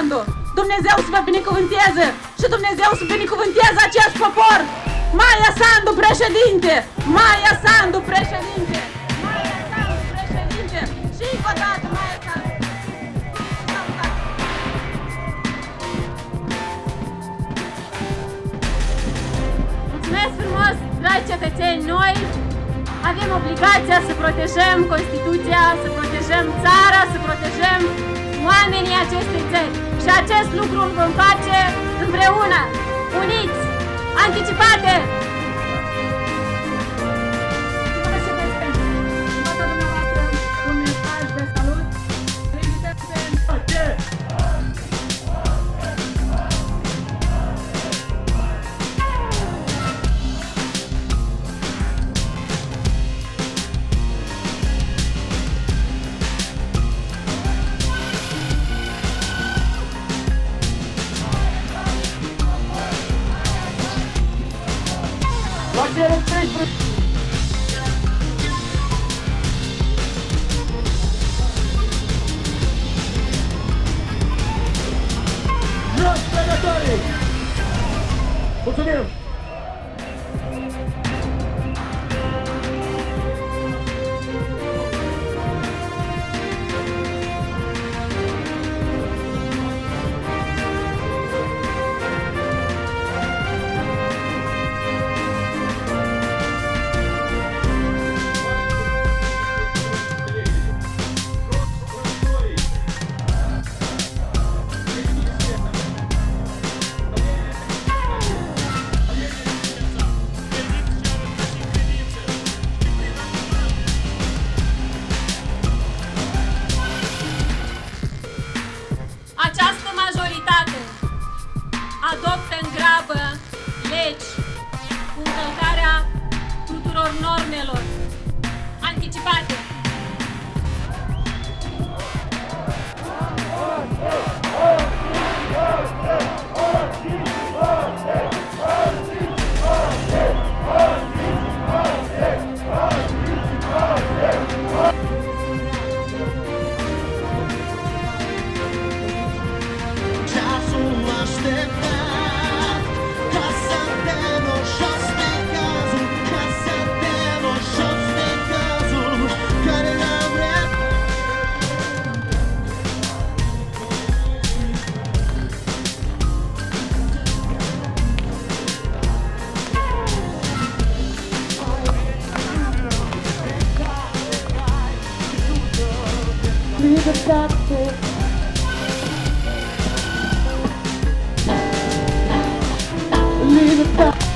Sandu. Dumnezeu să vă binecuvânteze și Dumnezeu să binecuvânteze acest popor. Maia Sandu, președinte! Maia Sandu, președinte! Maia Sandu, președinte! Și încă o dată, Maia Sandu! Mulțumesc frumos, dragi cetățeni! Noi avem obligația să protejăm Constituția, să protejăm țara, să protejăm oamenii acestei țări. Și acest lucru îl vom face împreună, uniți, anticipate! Mulțumim! Această majoritate adoptă în grabă legi cu încălcarea tuturor normelor anticipate. Libertad.